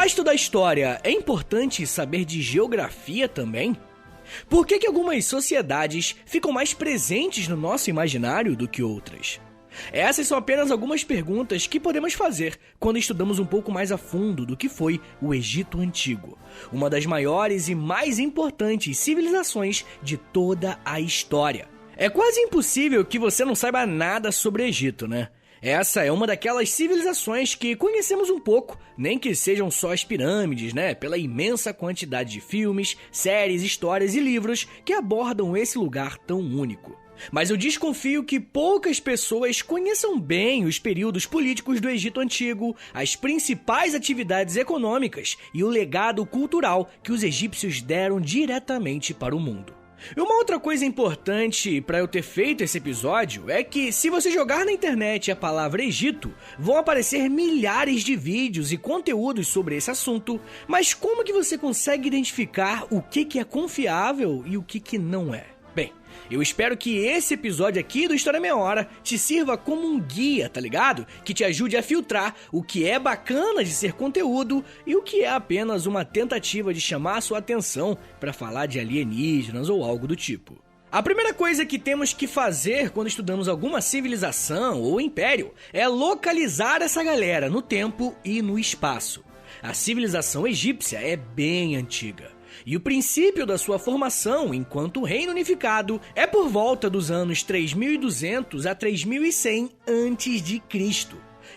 Para estudar história, é importante saber de geografia também? Por que algumas sociedades ficam mais presentes no nosso imaginário do que outras? Essas são apenas algumas perguntas que podemos fazer quando estudamos um pouco mais a fundo do que foi o Egito Antigo, uma das maiores e mais importantes civilizações de toda a história. É quase impossível que você não saiba nada sobre o Egito, né? Essa é uma daquelas civilizações que conhecemos um pouco, nem que sejam só as pirâmides, né? Pela imensa quantidade de filmes, séries, histórias e livros que abordam esse lugar tão único. Mas eu desconfio que poucas pessoas conheçam bem os períodos políticos do Egito Antigo, as principais atividades econômicas e o legado cultural que os egípcios deram diretamente para o mundo. E uma outra coisa importante para eu ter feito esse episódio é que se você jogar na internet a palavra Egito, vão aparecer milhares de vídeos e conteúdos sobre esse assunto, mas como que você consegue identificar o que é confiável e o que não é? Bem, eu espero que esse episódio aqui do História Meia Hora te sirva como um guia, tá ligado? Que te ajude a filtrar o que é bacana de ser conteúdo e o que é apenas uma tentativa de chamar a sua atenção para falar de alienígenas ou algo do tipo. A primeira coisa que temos que fazer quando estudamos alguma civilização ou império é localizar essa galera no tempo e no espaço. A civilização egípcia é bem antiga. E o princípio da sua formação enquanto reino unificado é por volta dos anos 3200 a 3100 a.C.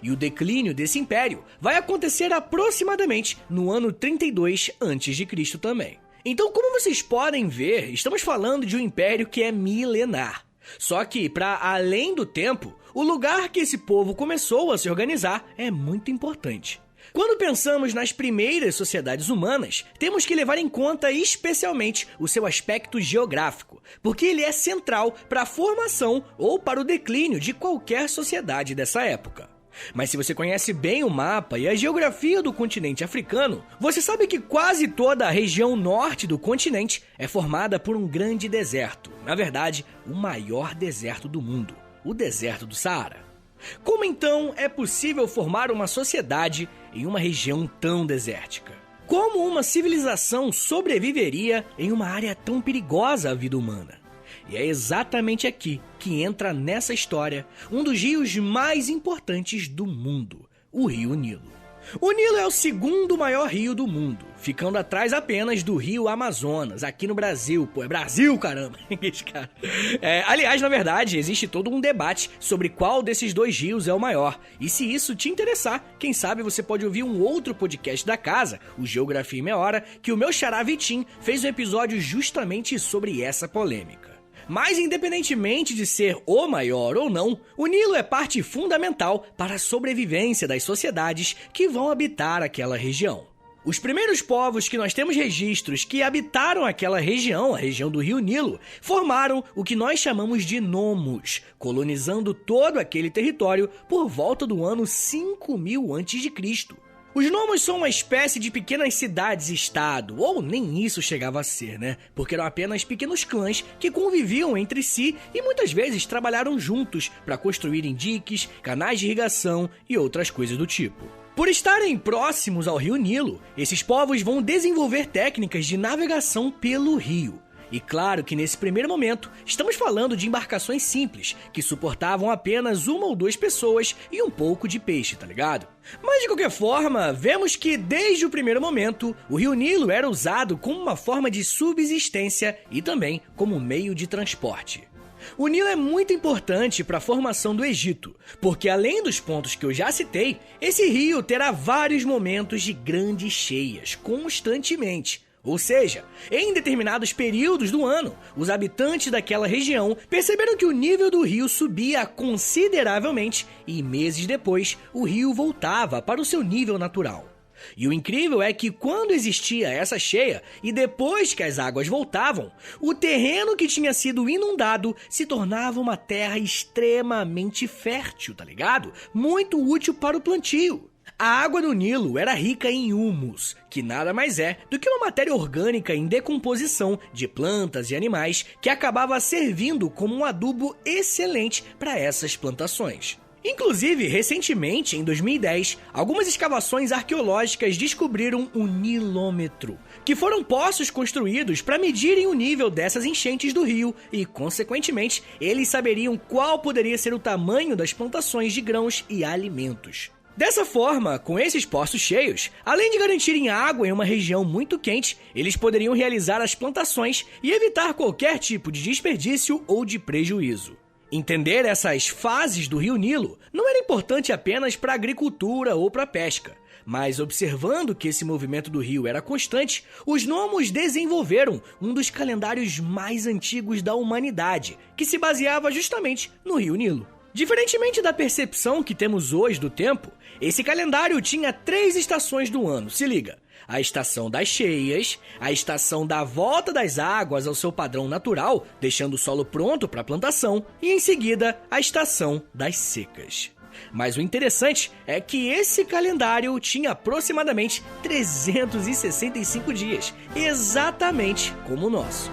E o declínio desse império vai acontecer aproximadamente no ano 32 a.C. também. Então, como vocês podem ver, estamos falando de um império que é milenar. Só que, para além do tempo, o lugar que esse povo começou a se organizar é muito importante. Quando pensamos nas primeiras sociedades humanas, temos que levar em conta especialmente o seu aspecto geográfico, porque ele é central para a formação ou para o declínio de qualquer sociedade dessa época. Mas se você conhece bem o mapa e a geografia do continente africano, você sabe que quase toda a região norte do continente é formada por um grande deserto, na verdade, o maior deserto do mundo, o deserto do Saara. Como então é possível formar uma sociedade em uma região tão desértica? Como uma civilização sobreviveria em uma área tão perigosa à vida humana? E é exatamente aqui que entra nessa história um dos rios mais importantes do mundo, o Rio Nilo. O Nilo é o segundo maior rio do mundo, ficando atrás apenas do rio Amazonas, aqui no Brasil. Pô, é Brasil, caramba! Aliás, na verdade, existe todo um debate sobre qual desses dois rios é o maior. E se isso te interessar, quem sabe você pode ouvir um outro podcast da casa, o Geografia em Meia Hora, que o meu xará Vitim fez um episódio justamente sobre essa polêmica. Mas independentemente de ser o maior ou não, o Nilo é parte fundamental para a sobrevivência das sociedades que vão habitar aquela região. Os primeiros povos que nós temos registros que habitaram aquela região, a região do Rio Nilo, formaram o que nós chamamos de nomos, colonizando todo aquele território por volta do ano 5000 a.C. Os nomos são uma espécie de pequenas cidades-estado, ou nem isso chegava a ser, né? Porque eram apenas pequenos clãs que conviviam entre si e muitas vezes trabalharam juntos para construírem diques, canais de irrigação e outras coisas do tipo. Por estarem próximos ao Rio Nilo, esses povos vão desenvolver técnicas de navegação pelo rio. E claro que nesse primeiro momento, estamos falando de embarcações simples, que suportavam apenas uma ou duas pessoas e um pouco de peixe, tá ligado? Mas de qualquer forma, vemos que desde o primeiro momento, o Rio Nilo era usado como uma forma de subsistência e também como meio de transporte. O Nilo é muito importante para a formação do Egito, porque além dos pontos que eu já citei, esse rio terá vários momentos de grandes cheias, constantemente. Ou seja, em determinados períodos do ano, os habitantes daquela região perceberam que o nível do rio subia consideravelmente e meses depois o rio voltava para o seu nível natural. E o incrível é que quando existia essa cheia e depois que as águas voltavam, o terreno que tinha sido inundado se tornava uma terra extremamente fértil, tá ligado? Muito útil para o plantio. A água do Nilo era rica em humus, que nada mais é do que uma matéria orgânica em decomposição de plantas e animais que acabava servindo como um adubo excelente para essas plantações. Inclusive, recentemente, em 2010, algumas escavações arqueológicas descobriram o Nilômetro, que foram poços construídos para medirem o nível dessas enchentes do rio e, consequentemente, eles saberiam qual poderia ser o tamanho das plantações de grãos e alimentos. Dessa forma, com esses poços cheios, além de garantirem água em uma região muito quente, eles poderiam realizar as plantações e evitar qualquer tipo de desperdício ou de prejuízo. Entender essas fases do rio Nilo não era importante apenas para a agricultura ou para a pesca, mas observando que esse movimento do rio era constante, os gnomos desenvolveram um dos calendários mais antigos da humanidade, que se baseava justamente no rio Nilo. Diferentemente da percepção que temos hoje do tempo, esse calendário tinha 3 estações do ano, se liga. A estação das cheias, a estação da volta das águas ao seu padrão natural, deixando o solo pronto para a plantação, e em seguida a estação das secas. Mas o interessante é que esse calendário tinha aproximadamente 365 dias, exatamente como o nosso.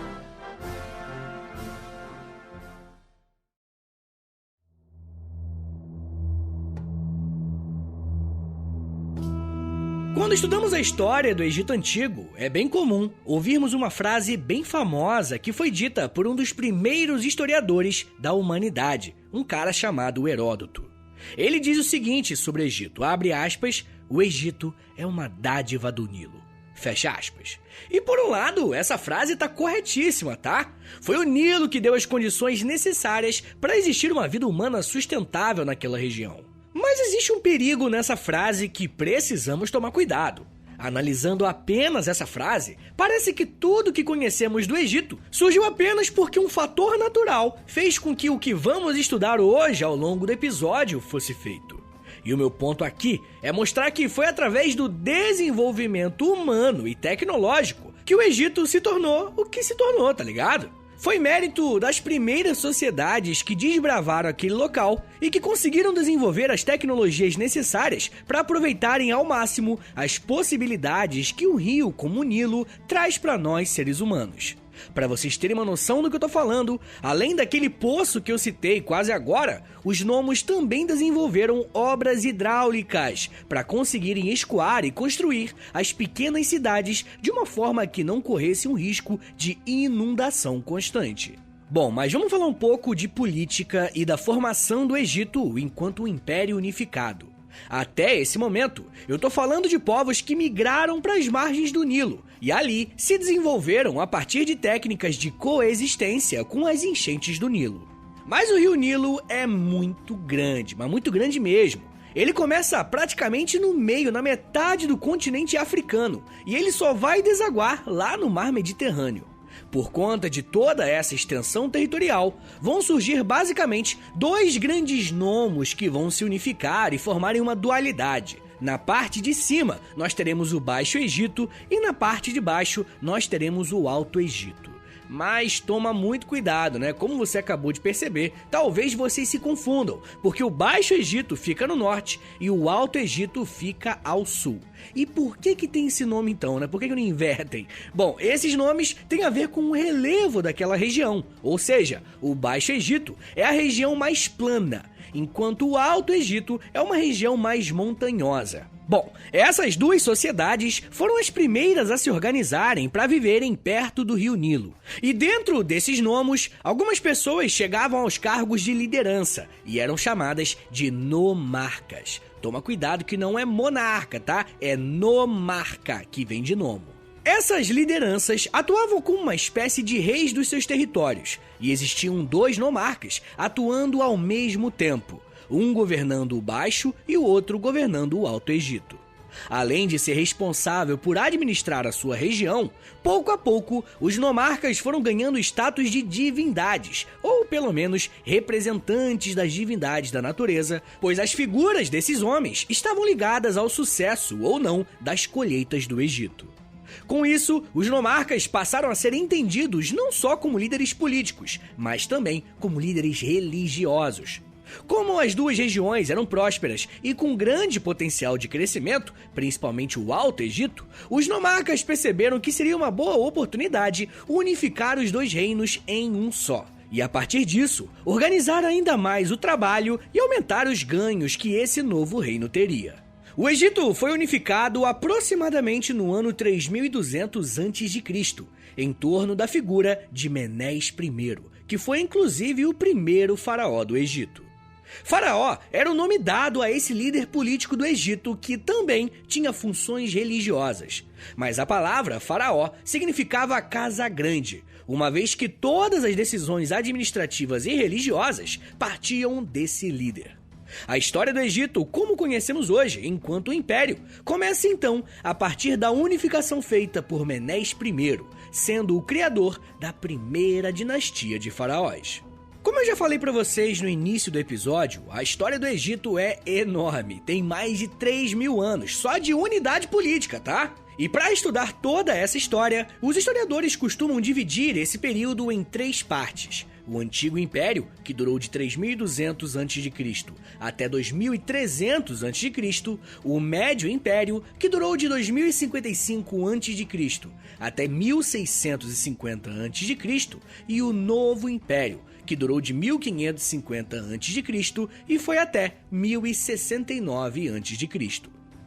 Quando estudamos a história do Egito Antigo, é bem comum ouvirmos uma frase bem famosa que foi dita por um dos primeiros historiadores da humanidade, um cara chamado Heródoto. Ele diz o seguinte sobre o Egito, abre aspas, o Egito é uma dádiva do Nilo, fecha aspas. E por um lado, essa frase tá corretíssima, tá? Foi o Nilo que deu as condições necessárias para existir uma vida humana sustentável naquela região. Mas existe um perigo nessa frase que precisamos tomar cuidado. Analisando apenas essa frase, parece que tudo que conhecemos do Egito surgiu apenas porque um fator natural fez com que o que vamos estudar hoje ao longo do episódio fosse feito. E o meu ponto aqui é mostrar que foi através do desenvolvimento humano e tecnológico que o Egito se tornou o que se tornou, tá ligado? Foi mérito das primeiras sociedades que desbravaram aquele local e que conseguiram desenvolver as tecnologias necessárias para aproveitarem ao máximo as possibilidades que um rio como o Nilo traz para nós seres humanos. Para vocês terem uma noção do que eu tô falando, além daquele poço que eu citei quase agora, os gnomos também desenvolveram obras hidráulicas para conseguirem escoar e construir as pequenas cidades de uma forma que não corresse um risco de inundação constante. Bom, mas vamos falar um pouco de política e da formação do Egito enquanto um império unificado. Até esse momento, eu tô falando de povos que migraram para as margens do Nilo e ali se desenvolveram a partir de técnicas de coexistência com as enchentes do Nilo. Mas o rio Nilo é muito grande, mas muito grande mesmo. Ele começa praticamente no meio, na metade do continente africano, e ele só vai desaguar lá no mar Mediterrâneo. Por conta de toda essa extensão territorial, vão surgir basicamente 2 grandes nomos que vão se unificar e formarem uma dualidade. Na parte de cima, nós teremos o Baixo Egito e na parte de baixo, nós teremos o Alto Egito. Mas toma muito cuidado, né? Como você acabou de perceber, talvez vocês se confundam, porque o Baixo Egito fica no norte e o Alto Egito fica ao sul. E por que tem esse nome então, né? Por que não invertem? Bom, esses nomes têm a ver com o relevo daquela região, ou seja, o Baixo Egito é a região mais plana, enquanto o Alto Egito é uma região mais montanhosa. Bom, essas 2 sociedades foram as primeiras a se organizarem para viverem perto do rio Nilo. E dentro desses nomos, algumas pessoas chegavam aos cargos de liderança e eram chamadas de nomarcas. Toma cuidado que não é monarca, tá? É nomarca, que vem de nomo. Essas lideranças atuavam como uma espécie de reis dos seus territórios, e existiam 2 nomarcas atuando ao mesmo tempo, um governando o Baixo e o outro governando o Alto Egito. Além de ser responsável por administrar a sua região, pouco a pouco os nomarcas foram ganhando status de divindades, ou pelo menos representantes das divindades da natureza, pois as figuras desses homens estavam ligadas ao sucesso ou não das colheitas do Egito. Com isso, os nomarcas passaram a ser entendidos não só como líderes políticos, mas também como líderes religiosos. Como as 2 regiões eram prósperas e com grande potencial de crescimento, principalmente o Alto Egito, os nomarcas perceberam que seria uma boa oportunidade unificar os 2 reinos em um só. e a partir disso, organizar ainda mais o trabalho e aumentar os ganhos que esse novo reino teria. O Egito foi unificado aproximadamente no ano 3200 a.C., em torno da figura de Menés I, que foi inclusive o primeiro faraó do Egito. Faraó era o nome dado a esse líder político do Egito que também tinha funções religiosas. Mas a palavra faraó significava casa grande, uma vez que todas as decisões administrativas e religiosas partiam desse líder. A história do Egito, como conhecemos hoje, enquanto império, começa então a partir da unificação feita por Menés I, sendo o criador da primeira dinastia de faraós. Como eu já falei para vocês no início do episódio, a história do Egito é enorme, tem mais de 3.000 anos, só de unidade política, tá? E para estudar toda essa história, os historiadores costumam dividir esse período em 3 partes. O Antigo Império, que durou de 3.200 a.C. até 2.300 a.C., o Médio Império, que durou de 2055 a.C. até 1650 a.C., e o Novo Império, que durou de 1550 a.C. e foi até 1069 a.C.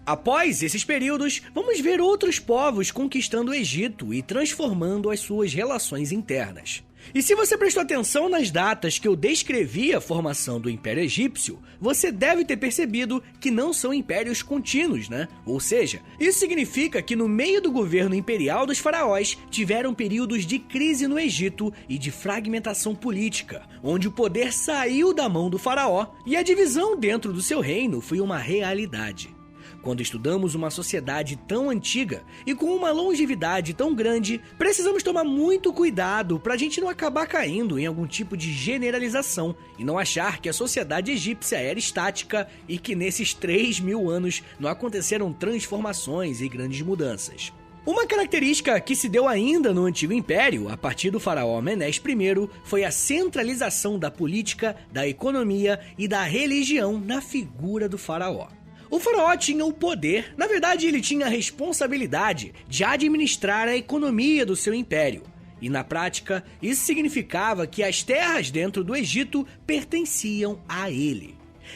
Após esses períodos, vamos ver outros povos conquistando o Egito e transformando as suas relações internas. E se você prestou atenção nas datas que eu descrevi a formação do Império Egípcio, você deve ter percebido que não são impérios contínuos, né? Ou seja, isso significa que no meio do governo imperial dos faraós, tiveram períodos de crise no Egito e de fragmentação política, onde o poder saiu da mão do faraó e a divisão dentro do seu reino foi uma realidade. Quando estudamos uma sociedade tão antiga e com uma longevidade tão grande, precisamos tomar muito cuidado para a gente não acabar caindo em algum tipo de generalização e não achar que a sociedade egípcia era estática e que nesses 3.000 anos não aconteceram transformações e grandes mudanças. Uma característica que se deu ainda no Antigo Império, a partir do faraó Menés I, foi a centralização da política, da economia e da religião na figura do faraó. O faraó tinha o poder, na verdade ele tinha a responsabilidade de administrar a economia do seu império. E na prática, isso significava que as terras dentro do Egito pertenciam a ele.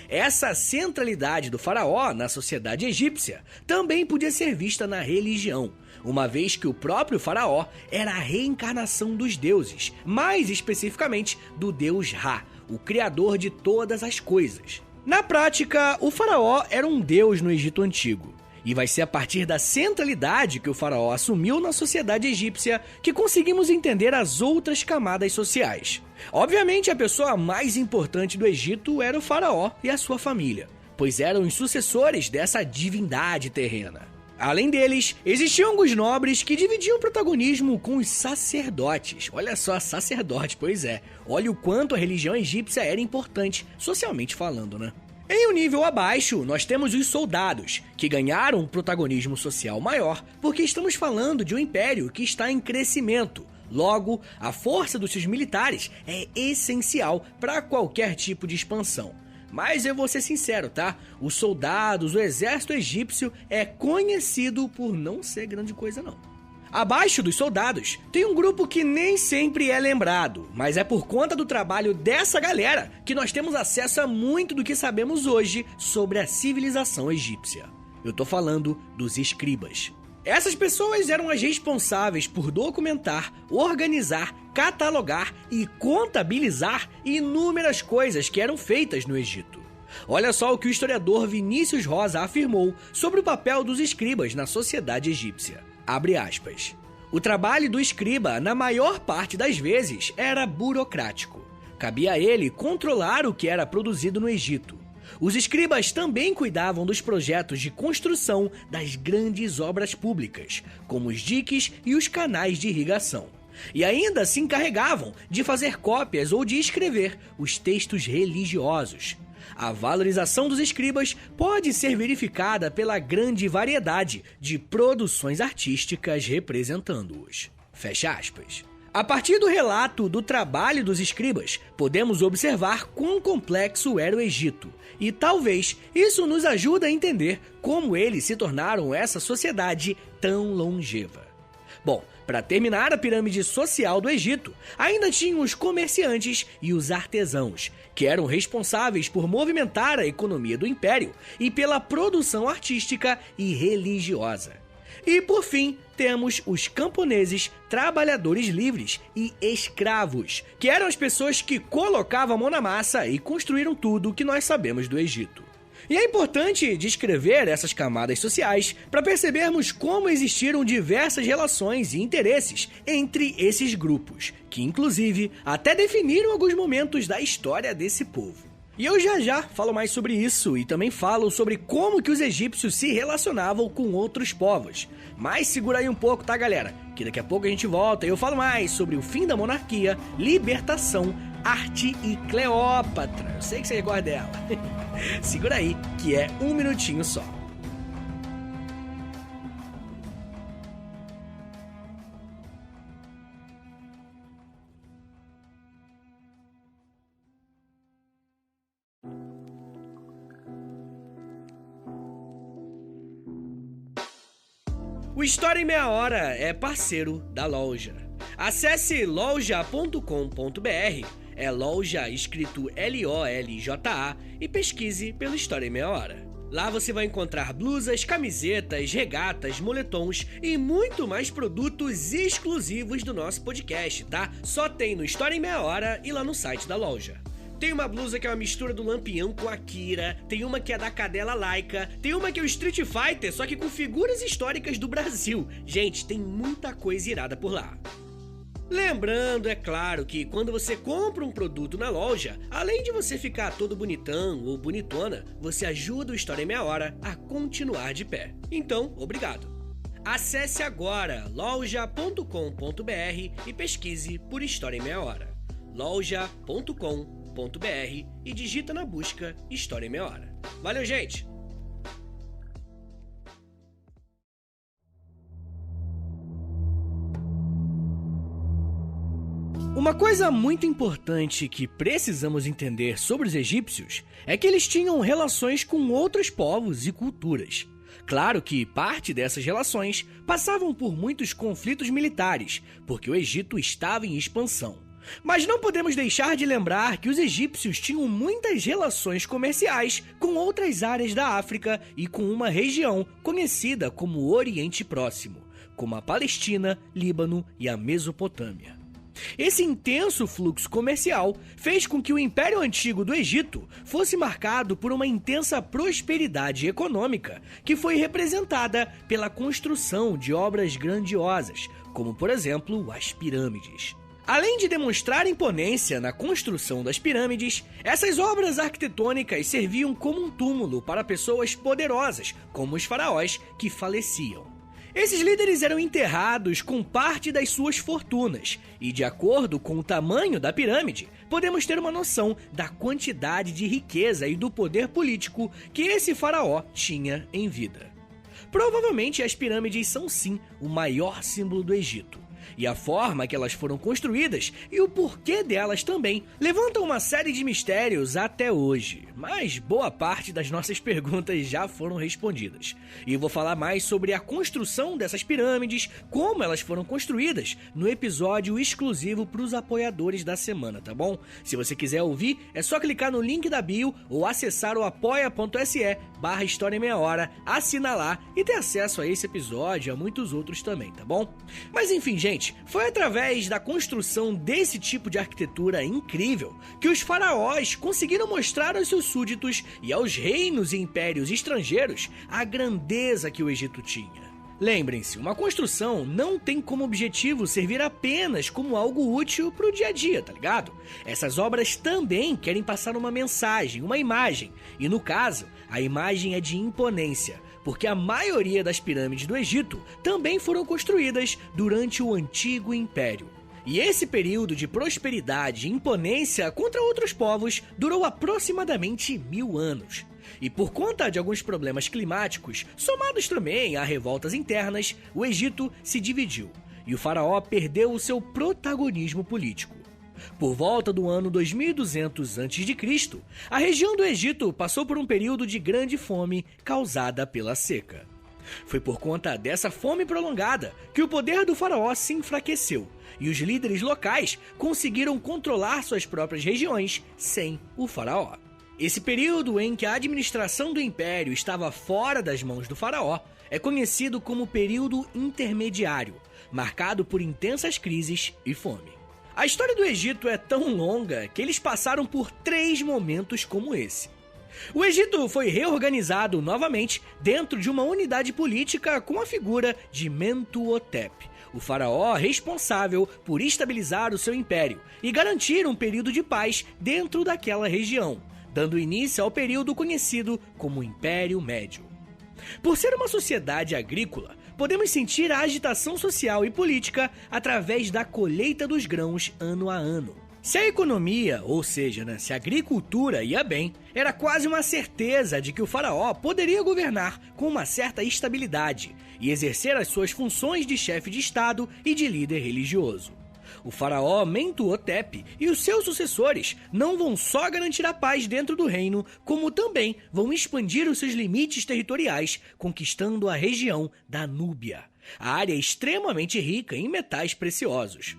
Essa centralidade do faraó na sociedade egípcia também podia ser vista na religião, uma vez que o próprio faraó era a reencarnação dos deuses, mais especificamente do deus Ra, o criador de todas as coisas. Na prática, o faraó era um deus no Egito Antigo, e vai ser a partir da centralidade que o faraó assumiu na sociedade egípcia que conseguimos entender as outras camadas sociais. Obviamente, a pessoa mais importante do Egito era o faraó e a sua família, pois eram os sucessores dessa divindade terrena. Além deles, existiam alguns nobres que dividiam o protagonismo com os sacerdotes. Olha só, sacerdote, pois é. Olha o quanto a religião egípcia era importante, socialmente falando, né? Em um nível abaixo, nós temos os soldados, que ganharam um protagonismo social maior, porque estamos falando de um império que está em crescimento. Logo, a força dos seus militares é essencial para qualquer tipo de expansão. Mas eu vou ser sincero, tá? Os soldados, o exército egípcio é conhecido por não ser grande coisa, não. Abaixo dos soldados, tem um grupo que nem sempre é lembrado, mas é por conta do trabalho dessa galera que nós temos acesso a muito do que sabemos hoje sobre a civilização egípcia. Eu tô falando dos escribas. Essas pessoas eram as responsáveis por documentar, organizar, catalogar e contabilizar inúmeras coisas que eram feitas no Egito. Olha só o que o historiador Vinícius Rosa afirmou sobre o papel dos escribas na sociedade egípcia. Abre aspas. O trabalho do escriba, na maior parte das vezes, era burocrático. Cabia a ele controlar o que era produzido no Egito. Os escribas também cuidavam dos projetos de construção das grandes obras públicas, como os diques e os canais de irrigação. E ainda se encarregavam de fazer cópias ou de escrever os textos religiosos. A valorização dos escribas pode ser verificada pela grande variedade de produções artísticas representando-os. Fecha aspas. A partir do relato do trabalho dos escribas, podemos observar quão complexo era o Egito, e talvez isso nos ajude a entender como eles se tornaram essa sociedade tão longeva. Bom, para terminar a pirâmide social do Egito, ainda tinham os comerciantes e os artesãos, que eram responsáveis por movimentar a economia do império e pela produção artística e religiosa. E por fim, temos os camponeses, trabalhadores livres e escravos, que eram as pessoas que colocavam a mão na massa e construíram tudo o que nós sabemos do Egito. E é importante descrever essas camadas sociais para percebermos como existiram diversas relações e interesses entre esses grupos, que inclusive até definiram alguns momentos da história desse povo. E eu já falo mais sobre isso e também falo sobre como que os egípcios se relacionavam com outros povos. Mas segura aí um pouco, tá, galera? Que daqui a pouco a gente volta e eu falo mais sobre o fim da monarquia, libertação, arte e Cleópatra. Eu sei que você gosta dela. Segura aí, que é um minutinho só. O História em Meia Hora é parceiro da loja. Acesse loja.com.br, é loja escrito LOLJA, e pesquise pelo História em Meia Hora. Lá você vai encontrar blusas, camisetas, regatas, moletons e muito mais produtos exclusivos do nosso podcast, tá? Só tem no História em Meia Hora e lá no site da loja. Tem uma blusa que é uma mistura do Lampião com a Kira, tem uma que é da Cadela Laika, tem uma que é o Street Fighter, só que com figuras históricas do Brasil. Gente, tem muita coisa irada por lá. Lembrando, é claro, que quando você compra um produto na loja, além de você ficar todo bonitão ou bonitona, você ajuda o História em Meia Hora a continuar de pé. Então, obrigado. Acesse agora loja.com.br e pesquise por História em Meia Hora. loja.com.br e digita na busca História em Meia Hora. Valeu, gente! Uma coisa muito importante que precisamos entender sobre os egípcios é que eles tinham relações com outros povos e culturas. Claro que parte dessas relações passavam por muitos conflitos militares, porque o Egito estava em expansão. Mas não podemos deixar de lembrar que os egípcios tinham muitas relações comerciais com outras áreas da África e com uma região conhecida como Oriente Próximo, como a Palestina, Líbano e a Mesopotâmia. Esse intenso fluxo comercial fez com que o Império Antigo do Egito fosse marcado por uma intensa prosperidade econômica que foi representada pela construção de obras grandiosas, como por exemplo as pirâmides. Além de demonstrar imponência na construção das pirâmides, essas obras arquitetônicas serviam como um túmulo para pessoas poderosas, como os faraós que faleciam. Esses líderes eram enterrados com parte das suas fortunas, e de acordo com o tamanho da pirâmide, podemos ter uma noção da quantidade de riqueza e do poder político que esse faraó tinha em vida. Provavelmente as pirâmides são sim o maior símbolo do Egito. E a forma que elas foram construídas e o porquê delas também levantam uma série de mistérios até hoje. Mas boa parte das nossas perguntas já foram respondidas. E vou falar mais sobre a construção dessas pirâmides, como elas foram construídas, no episódio exclusivo para os apoiadores da semana, tá bom? Se você quiser ouvir, é só clicar no link da bio ou acessar o apoia.se/História em Meia Hora, assinar lá e ter acesso a esse episódio e a muitos outros também, tá bom? Mas enfim, gente, foi através da construção desse tipo de arquitetura incrível que os faraós conseguiram mostrar aos seus súditos e aos reinos e impérios estrangeiros a grandeza que o Egito tinha. Lembrem-se, uma construção não tem como objetivo servir apenas como algo útil para o dia a dia, tá ligado? Essas obras também querem passar uma mensagem, uma imagem, e no caso, a imagem é de imponência, porque a maioria das pirâmides do Egito também foram construídas durante o Antigo Império. E esse período de prosperidade e imponência contra outros povos durou aproximadamente 1000 anos. E por conta de alguns problemas climáticos, somados também a revoltas internas, o Egito se dividiu e o faraó perdeu o seu protagonismo político. Por volta do ano 2200 a.C., a região do Egito passou por um período de grande fome causada pela seca. Foi por conta dessa fome prolongada que o poder do faraó se enfraqueceu e os líderes locais conseguiram controlar suas próprias regiões sem o faraó. Esse período em que a administração do império estava fora das mãos do faraó é conhecido como período intermediário, marcado por intensas crises e fome. A história do Egito é tão longa que eles passaram por 3 momentos como esse. O Egito foi reorganizado novamente dentro de uma unidade política com a figura de Mentuhotep, o faraó responsável por estabilizar o seu império e garantir um período de paz dentro daquela região, dando início ao período conhecido como Império Médio. Por ser uma sociedade agrícola, podemos sentir a agitação social e política através da colheita dos grãos ano a ano. Se a economia, ou seja, se a agricultura ia bem, era quase uma certeza de que o faraó poderia governar com uma certa estabilidade e exercer as suas funções de chefe de estado e de líder religioso. O faraó Mentuhotep e os seus sucessores não vão só garantir a paz dentro do reino, como também vão expandir os seus limites territoriais, conquistando a região da Núbia, a área extremamente rica em metais preciosos.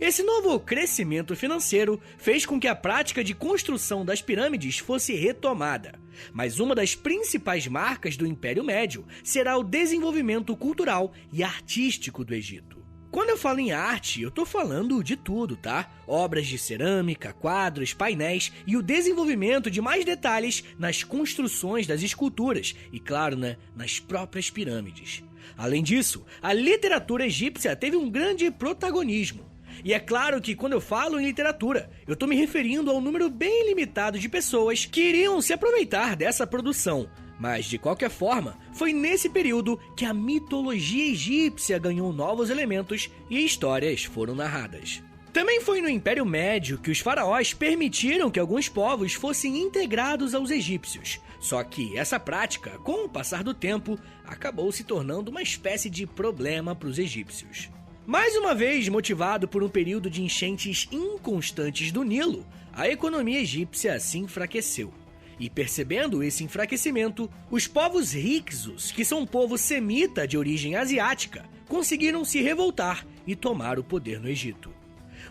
Esse novo crescimento financeiro fez com que a prática de construção das pirâmides fosse retomada. Mas uma das principais marcas do Império Médio será o desenvolvimento cultural e artístico do Egito. Quando eu falo em arte, eu tô falando de tudo, tá? Obras de cerâmica, quadros, painéis e o desenvolvimento de mais detalhes nas construções das esculturas e, claro, nas próprias pirâmides. Além disso, a literatura egípcia teve um grande protagonismo. E é claro que quando eu falo em literatura, eu tô me referindo ao número bem limitado de pessoas que iriam se aproveitar dessa produção. Mas, de qualquer forma, foi nesse período que a mitologia egípcia ganhou novos elementos e histórias foram narradas. Também foi no Império Médio que os faraós permitiram que alguns povos fossem integrados aos egípcios. Só que essa prática, com o passar do tempo, acabou se tornando uma espécie de problema para os egípcios. Mais uma vez, motivado por um período de enchentes inconstantes do Nilo, a economia egípcia se enfraqueceu. E percebendo esse enfraquecimento, os povos Hyksos, que são um povo semita de origem asiática, conseguiram se revoltar e tomar o poder no Egito.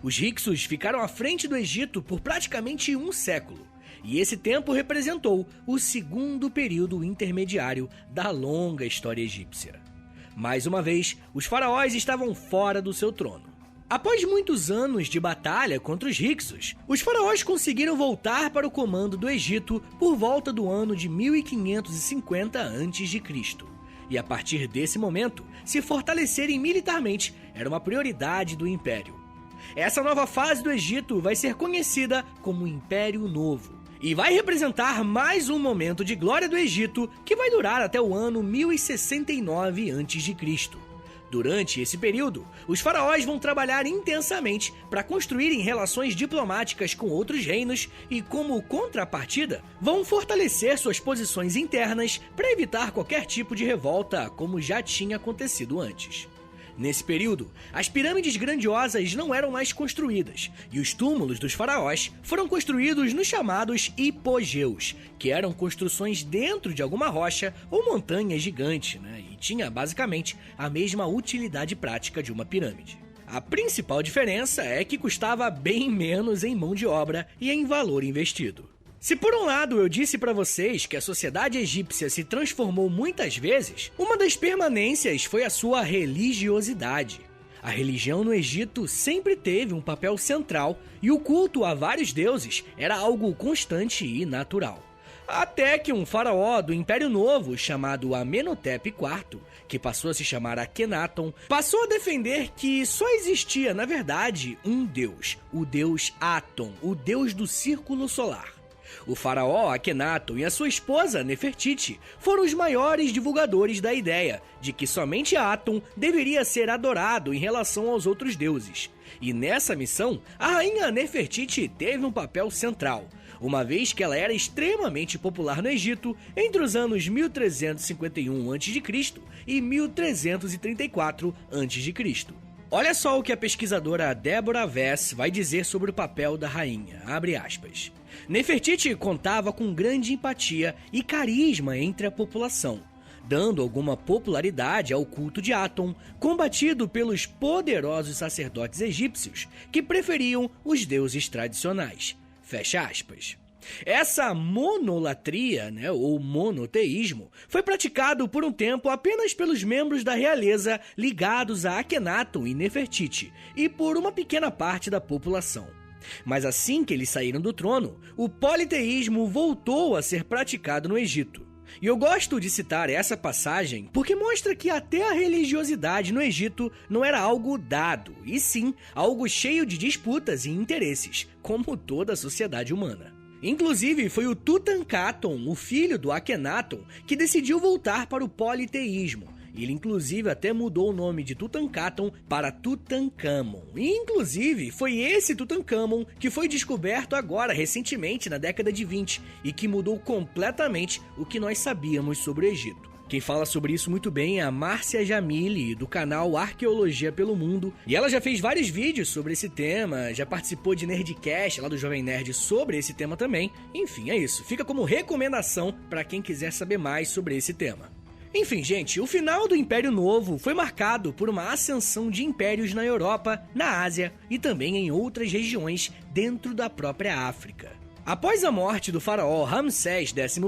Os Hyksos ficaram à frente do Egito por praticamente 1 século, e esse tempo representou o segundo período intermediário da longa história egípcia. Mais uma vez, os faraós estavam fora do seu trono. Após muitos anos de batalha contra os Hyksos, os faraós conseguiram voltar para o comando do Egito por volta do ano de 1550 a.C. E a partir desse momento, se fortalecerem militarmente era uma prioridade do Império. Essa nova fase do Egito vai ser conhecida como Império Novo e vai representar mais um momento de glória do Egito que vai durar até o ano 1069 a.C. Durante esse período, os faraós vão trabalhar intensamente para construírem relações diplomáticas com outros reinos e, como contrapartida, vão fortalecer suas posições internas para evitar qualquer tipo de revolta, como já tinha acontecido antes. Nesse período, as pirâmides grandiosas não eram mais construídas e os túmulos dos faraós foram construídos nos chamados hipogéus, que eram construções dentro de alguma rocha ou montanha gigante, e tinha basicamente a mesma utilidade prática de uma pirâmide. A principal diferença é que custava bem menos em mão de obra e em valor investido. Se por um lado eu disse para vocês que a sociedade egípcia se transformou muitas vezes, uma das permanências foi a sua religiosidade. A religião no Egito sempre teve um papel central e o culto a vários deuses era algo constante e natural. Até que um faraó do Império Novo, chamado Amenhotep IV, que passou a se chamar Akhenaton, passou a defender que só existia, na verdade, um deus, o deus Aton, o deus do círculo solar. O faraó Akhenaton e a sua esposa Nefertiti foram os maiores divulgadores da ideia de que somente Aton deveria ser adorado em relação aos outros deuses. E nessa missão, a rainha Nefertiti teve um papel central, uma vez que ela era extremamente popular no Egito entre os anos 1351 a.C. e 1334 a.C. Olha só o que a pesquisadora Deborah Vess vai dizer sobre o papel da rainha, abre aspas. Nefertiti contava com grande empatia e carisma entre a população. dando alguma popularidade ao culto de Atum, combatido pelos poderosos sacerdotes egípcios que preferiam os deuses tradicionais. Fecha aspas. Essa monolatria, ou monoteísmo, foi praticado por um tempo apenas pelos membros da realeza ligados a Akhenaton e Nefertiti e por uma pequena parte da população. Mas assim que eles saíram do trono, o politeísmo voltou a ser praticado no Egito. E eu gosto de citar essa passagem porque mostra que até a religiosidade no Egito não era algo dado, e sim algo cheio de disputas e interesses, como toda a sociedade humana. Inclusive, foi o Tutankhaton, o filho do Akhenaton, que decidiu voltar para o politeísmo. Ele, inclusive, até mudou o nome de Tutankhaton para Tutankhamon. E, inclusive, foi esse Tutankhamon que foi descoberto agora, recentemente, na década de 20, e que mudou completamente o que nós sabíamos sobre o Egito. Quem fala sobre isso muito bem é a Márcia Jamili, do canal Arqueologia pelo Mundo. E ela já fez vários vídeos sobre esse tema, já participou de Nerdcast lá do Jovem Nerd sobre esse tema também. Enfim, é isso. Fica como recomendação para quem quiser saber mais sobre esse tema. Enfim, gente, o final do Império Novo foi marcado por uma ascensão de impérios na Europa, na Ásia e também em outras regiões dentro da própria África. Após a morte do faraó Ramsés XI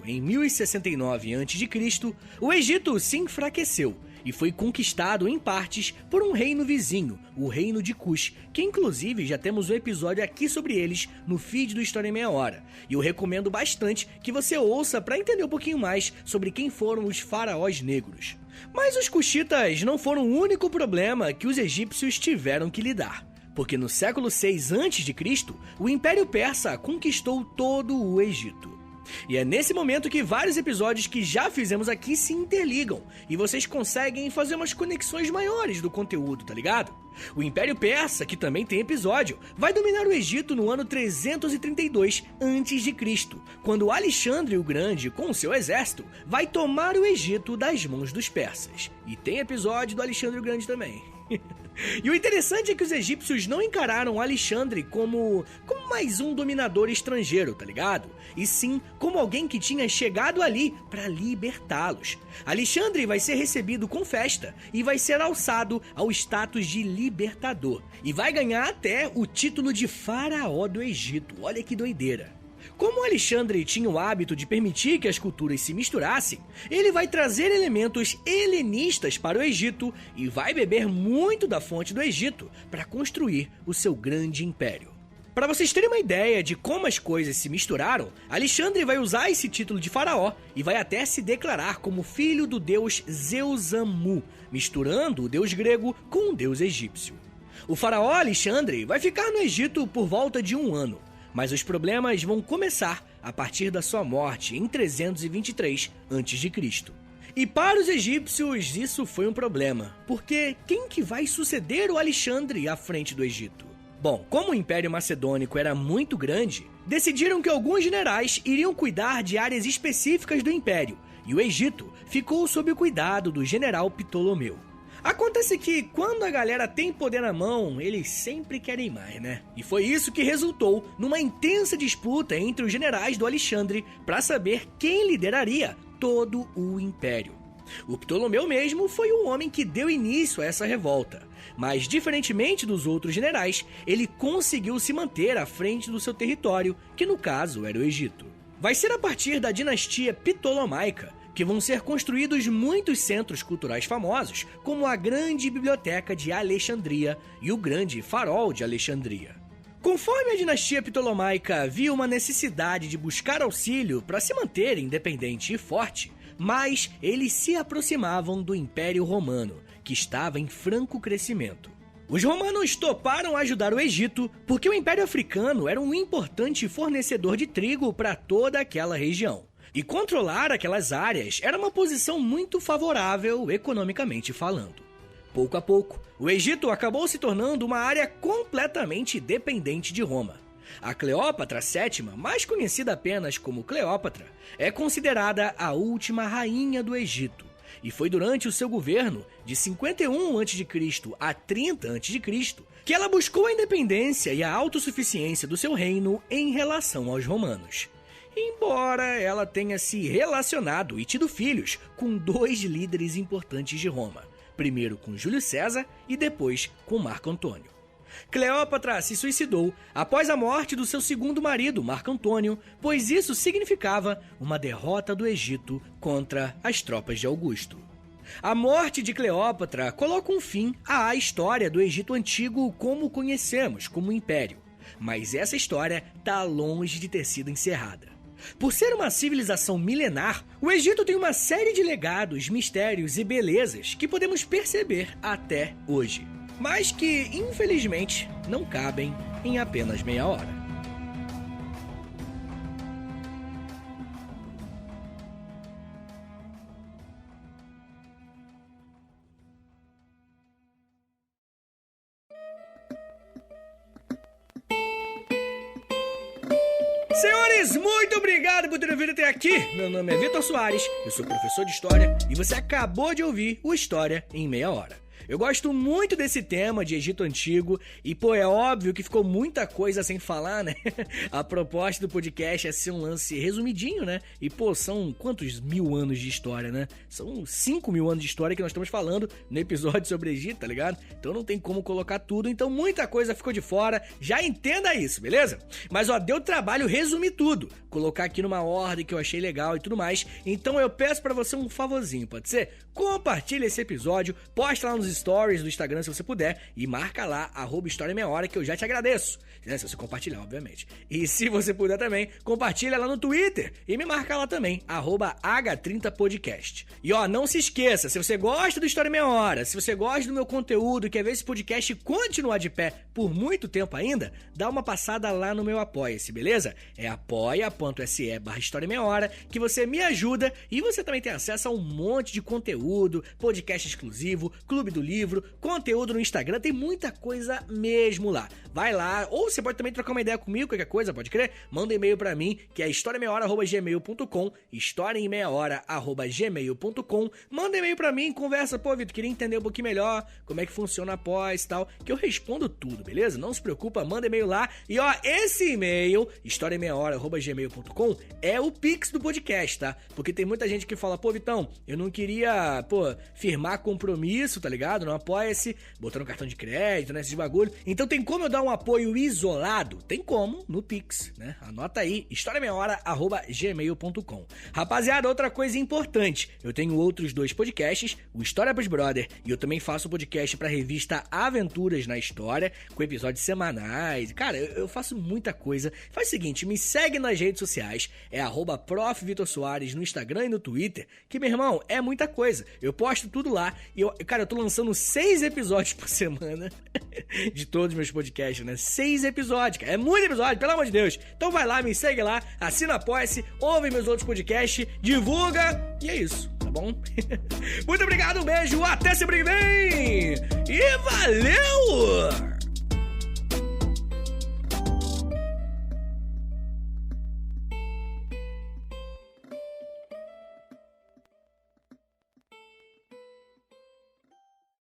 em 1069 a.C., o Egito se enfraqueceu e foi conquistado em partes por um reino vizinho, o Reino de Kush, que inclusive já temos um episódio aqui sobre eles no feed do História em Meia Hora. E eu recomendo bastante que você ouça para entender um pouquinho mais sobre quem foram os faraós negros. Mas os Kushitas não foram o único problema que os egípcios tiveram que lidar. Porque no século VI a.C., o Império Persa conquistou todo o Egito. E é nesse momento que vários episódios que já fizemos aqui se interligam, e vocês conseguem fazer umas conexões maiores do conteúdo, tá ligado? O Império Persa, que também tem episódio, vai dominar o Egito no ano 332 a.C., quando Alexandre o Grande, com seu exército, vai tomar o Egito das mãos dos persas. E tem episódio do Alexandre o Grande também. E o interessante é que os egípcios não encararam Alexandre como mais um dominador estrangeiro, tá ligado? E sim como alguém que tinha chegado ali para libertá-los. Alexandre vai ser recebido com festa e vai ser alçado ao status de libertador. E vai ganhar até o título de faraó do Egito. Olha que doideira. Como Alexandre tinha o hábito de permitir que as culturas se misturassem, ele vai trazer elementos helenistas para o Egito e vai beber muito da fonte do Egito para construir o seu grande império. Para vocês terem uma ideia de como as coisas se misturaram, Alexandre vai usar esse título de faraó e vai até se declarar como filho do deus Zeus-Amu, misturando o deus grego com o deus egípcio. O faraó Alexandre vai ficar no Egito por volta de 1 ano. Mas os problemas vão começar a partir da sua morte em 323 a.C. E para os egípcios isso foi um problema, porque quem que vai suceder o Alexandre à frente do Egito? Bom, como o Império Macedônico era muito grande, decidiram que alguns generais iriam cuidar de áreas específicas do Império, e o Egito ficou sob o cuidado do general Ptolomeu. Acontece que quando a galera tem poder na mão, eles sempre querem mais, né? E foi isso que resultou numa intensa disputa entre os generais do Alexandre para saber quem lideraria todo o império. O Ptolomeu mesmo foi o homem que deu início a essa revolta, mas diferentemente dos outros generais, ele conseguiu se manter à frente do seu território, que no caso era o Egito. Vai ser a partir da dinastia Ptolomaica que vão ser construídos muitos centros culturais famosos, como a Grande Biblioteca de Alexandria e o Grande Farol de Alexandria. Conforme a dinastia Ptolomaica viu uma necessidade de buscar auxílio para se manter independente e forte, mas eles se aproximavam do Império Romano, que estava em franco crescimento. Os romanos toparam ajudar o Egito porque o Império Africano era um importante fornecedor de trigo para toda aquela região. E controlar aquelas áreas era uma posição muito favorável economicamente falando. Pouco a pouco, o Egito acabou se tornando uma área completamente dependente de Roma. A Cleópatra VII, mais conhecida apenas como Cleópatra, é considerada a última rainha do Egito. E foi durante o seu governo, de 51 a.C. a 30 a.C., que ela buscou a independência e a autossuficiência do seu reino em relação aos romanos. embora ela tenha se relacionado e tido filhos com 2 líderes importantes de Roma, primeiro com Júlio César e depois com Marco Antônio. Cleópatra se suicidou após a morte do seu segundo marido, Marco Antônio, pois isso significava uma derrota do Egito contra as tropas de Augusto. A morte de Cleópatra coloca um fim à história do Egito Antigo como o conhecemos, como império. Mas essa história está longe de ter sido encerrada. Por ser uma civilização milenar, o Egito tem uma série de legados, mistérios e belezas que podemos perceber até hoje, mas que, infelizmente, não cabem em apenas meia hora. Senhores, muito obrigado por terem vindo até aqui. Meu nome é Vitor Soares, eu sou professor de História e você acabou de ouvir o História em Meia Hora. Eu gosto muito desse tema de Egito Antigo e, é óbvio que ficou muita coisa sem falar, né? A proposta do podcast é ser um lance resumidinho, né? E, são quantos 1000 anos de história, né? São 5000 anos de história que nós estamos falando no episódio sobre Egito, tá ligado? Então não tem como colocar tudo, então muita coisa ficou de fora, já entenda isso, beleza? Mas, deu trabalho resumir tudo, colocar aqui numa ordem que eu achei legal e tudo mais, então eu peço pra você um favorzinho, pode ser? Compartilha esse episódio, posta lá nos stories do Instagram se você puder e marca lá @História Meia Hora que eu já te agradeço, né? Se você compartilhar, obviamente. E se você puder também, compartilha lá no Twitter e me marca lá também, @H30podcast. E não se esqueça, se você gosta do História Meia Hora, se você gosta do meu conteúdo e quer ver esse podcast continuar de pé por muito tempo ainda, dá uma passada lá no meu Apoia-se, beleza? É apoia.se/História Meia Hora que você me ajuda e você também tem acesso a um monte de conteúdo, podcast exclusivo, clube do livro, conteúdo no Instagram, tem muita coisa mesmo lá. Vai lá, ou você pode também trocar uma ideia comigo, qualquer coisa, pode crer? Manda um e-mail pra mim, que é historiameiahora@gmail.com, historiaemmeiahora@gmail.com. Manda um e-mail pra mim, conversa, Vitor, queria entender um pouquinho melhor como é que funciona após e tal, que eu respondo tudo, beleza? Não se preocupa, manda e-mail lá. E esse e-mail, historiaemmeiahora@gmail.com, é o Pix do podcast, tá? Porque tem muita gente que fala, Vitão, eu não queria, firmar compromisso, tá ligado? Não apoia-se, botando cartão de crédito, né, esses bagulho. Então tem como eu dar um apoio isolado? Tem como, no Pix, né? Anota aí, historiameiahora@gmail.com. Rapaziada, outra coisa importante, eu tenho outros 2 podcasts, o História pros Brother, e eu também faço podcast pra revista Aventuras na História, com episódios semanais. Cara, eu faço muita coisa. Faz o seguinte, me segue nas redes sociais, é @Prof. Vitor Soares no Instagram e no Twitter, que, meu irmão, é muita coisa. Eu posto tudo lá e, eu tô lançando 6 episódios por semana de todos os meus podcasts, né? 6 episódios, cara. É muito episódio, pelo amor de Deus. Então vai lá, me segue lá, assina, apoia-se, ouve meus outros podcasts, divulga e é isso, tá bom? Muito obrigado, um beijo, até semana que vem e valeu!